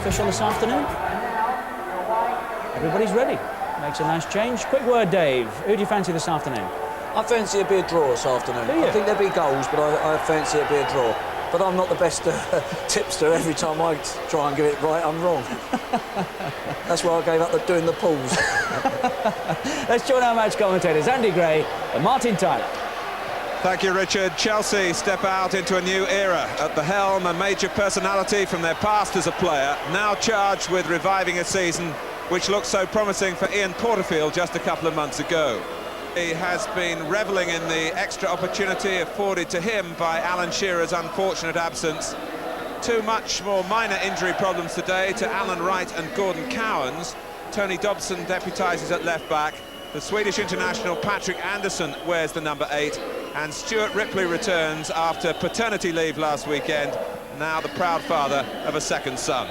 official this afternoon? Everybody's ready. Makes a nice change. Quick word, Dave. Who do you fancy this afternoon? I fancy it'd be a draw this afternoon. Do you? I think there'll be goals, but I fancy it'd be a draw. But I'm not the best tipster. Every time I try and get it right, I'm wrong. That's why I gave up doing the pools. Let's join our match commentators, Andy Gray and Martin Tyler. Thank you, Richard. Chelsea step out into a new era. At the helm, a major personality from their past as a player, now charged with reviving a season which looked so promising for Ian Porterfield just a couple of months ago. He has been revelling in the extra opportunity afforded to him by Alan Shearer's unfortunate absence. Two much more minor injury problems today to Alan Wright and Gordon Cowans. Tony Dobson deputises at left-back. The Swedish international Patrick Andersson wears the number 8. And Stuart Ripley returns after paternity leave last weekend, now the proud father of a second son.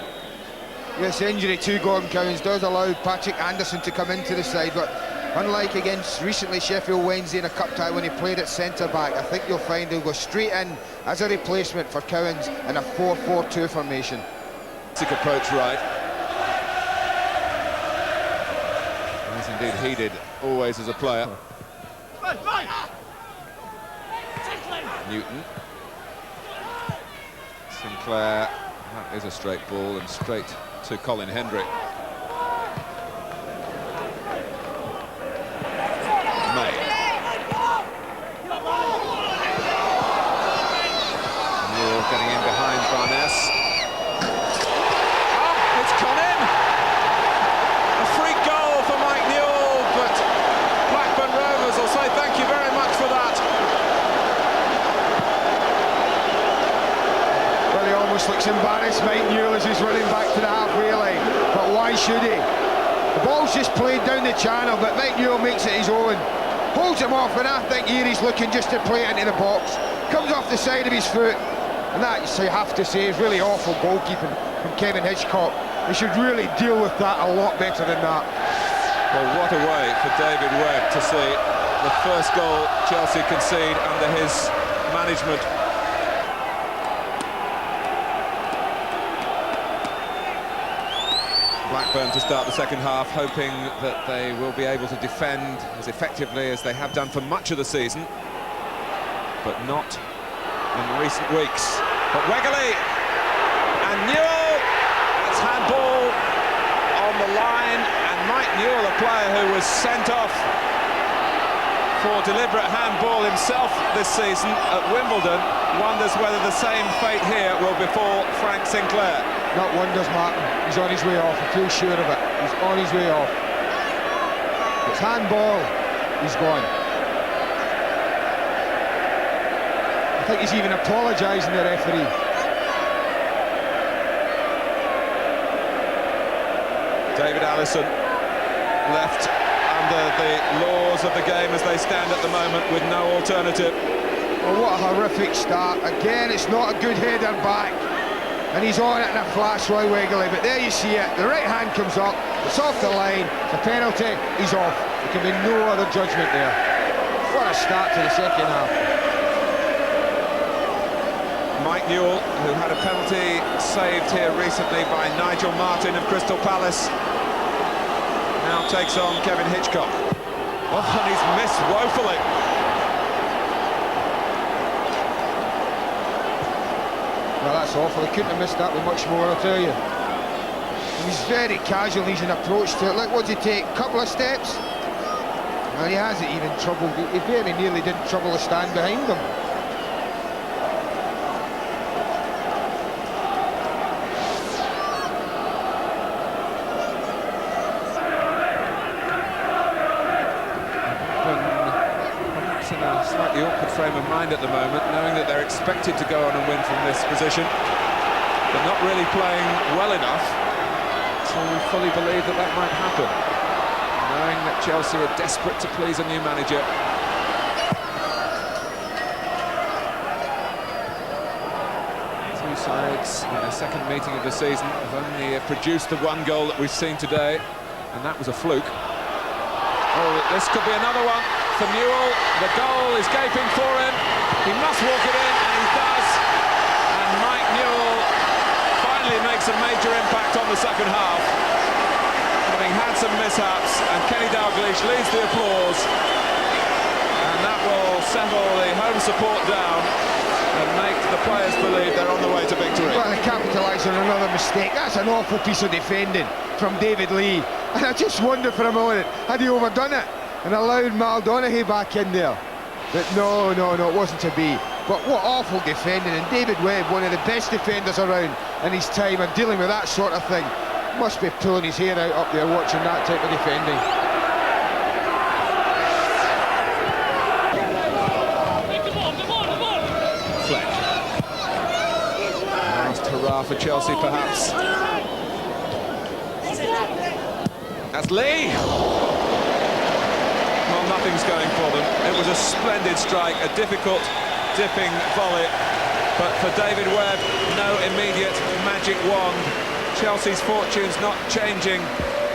Yes, injury to Gordon Cowans does allow Patrick Andersson to come into the side, but unlike against recently Sheffield Wednesday in a cup tie when he played at centre-back, I think you'll find he'll go straight in as a replacement for Cowans in a 4-4-2 formation. Sick approach right. As indeed he did, always as a player. Newton. Sinclair, that is a straight ball and straight to Colin Hendry. May. Newell getting in behind Barnes. Oh, it's gone in! A free goal for Mike Newell, but Blackburn Rovers will say thank you very much for that. Well, he almost looks embarrassed, Mike Newell, as he's running back to the halfway line. But why should he? The ball's just played down the channel, but Mike Newell makes it his own. Holds him off, and I think here he's looking just to play it into the box. Comes off the side of his foot, and that, so you have to say, is really awful goalkeeping from Kevin Hitchcock. They should really deal with that a lot better than that. Well, what a way for David Webb to see the first goal Chelsea concede under his management. Blackburn to start the second half, hoping that they will be able to defend as effectively as they have done for much of the season, but not in recent weeks. But Wegerle and Newell, that's handball on the line, and Mike Newell, a player who was sent off for deliberate handball himself this season at Wimbledon, wonders whether the same fate here will befall Frank Sinclair. Not wonders, Martin. He's on his way off. I feel sure of it. He's on his way off. It's handball. He's gone. I think he's even apologising to the referee. David Allison left under the laws of the game as they stand at the moment with no alternative. Well, what a horrific start. Again, it's not a good header back. And he's on it in a flash, Roy Wegerle, but there you see it. The right hand comes up, it's off the line, it's a penalty, he's off. There can be no other judgment there. What a start to the second half. Mike Newell, who had a penalty saved here recently by Nigel Martin of Crystal Palace, now takes on Kevin Hitchcock. Oh, and he's missed woefully. Well, that's awful. He couldn't have missed that with much more, I'll tell you. And he's very casual, he's an approach to it. Look, what did he take? A couple of steps? Well, he hasn't even troubled. He very nearly didn't trouble the stand behind him. In a slightly awkward frame of mind at the moment, knowing that they're expected to go on and win from this position, but not really playing well enough to fully believe that that might happen. Knowing that Chelsea are desperate to please a new manager. Two sides in their second meeting of the season have only produced the one goal that we've seen today, and that was a fluke. Oh, this could be another one for Newell. The goal is gaping for him. He must walk it in, and he does. And Mike Newell finally makes makes a major impact on the second half, having had some mishaps, and Kenny Dalglish leads the applause, and that will settle the home support down and make the players believe they're on the way to victory. Well, they capitalise on another mistake. That's an awful piece of defending from David Lee, and I just wonder for a moment, had he overdone it and allowed Mal Donaghy back in there? But no, it wasn't to be. But what awful defending, and David Webb, one of the best defenders around in his time, and dealing with that sort of thing, must be pulling his hair out up there watching that type of defending. Fleck. Last hurrah for Chelsea, perhaps. That's Lee. Well, nothing's going for them. It was a splendid strike, a difficult dipping volley, but for David Webb, no immediate magic wand. Chelsea's fortunes not changing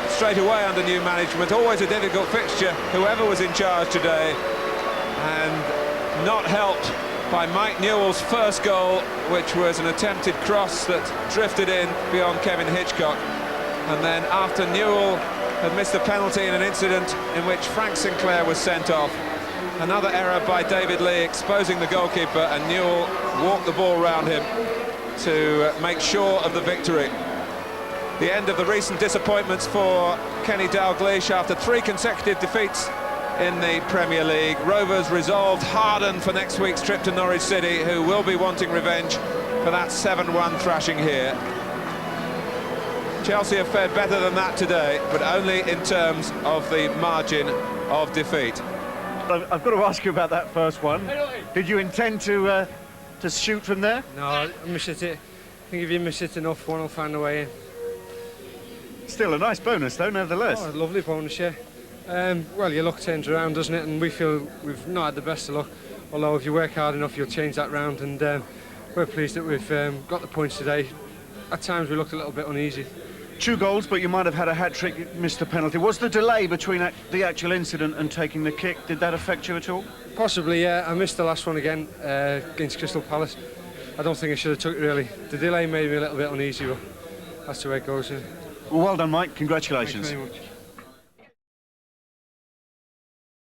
straight away under new management. Always a difficult fixture, whoever was in charge today, and not helped by Mike Newell's first goal, which was an attempted cross that drifted in beyond Kevin Hitchcock. And then after Newell had missed a penalty in an incident in which Frank Sinclair was sent off, another error by David Lee exposing the goalkeeper, and Newell walked the ball round him to make sure of the victory. The end of the recent disappointments for Kenny Dalglish after 3 consecutive defeats in the Premier League. Rovers resolved, hardened for next week's trip to Norwich City, who will be wanting revenge for that 7-1 thrashing here. Chelsea have fared better than that today, but only in terms of the margin of defeat. I've got to ask you about that first one. Did you intend to shoot from there? No, I miss it. I think if you miss it enough, one will find a way in. Still a nice bonus, though, nevertheless. Oh, a lovely bonus, yeah. Well, your luck turns around, doesn't it? And we feel we've not had the best of luck. Although if you work hard enough, you'll change that round. And we're pleased that we've got the points today. At times we looked a little bit uneasy. 2 goals, but you might have had a hat-trick, missed the penalty. Was the delay between the actual incident and taking the kick, did that affect you at all? Possibly, yeah. I missed the last one again against Crystal Palace. I don't think I should have took it, really. The delay made me a little bit uneasy, but that's the way it goes. Yeah. Well done, Mike. Congratulations. Thank you very much.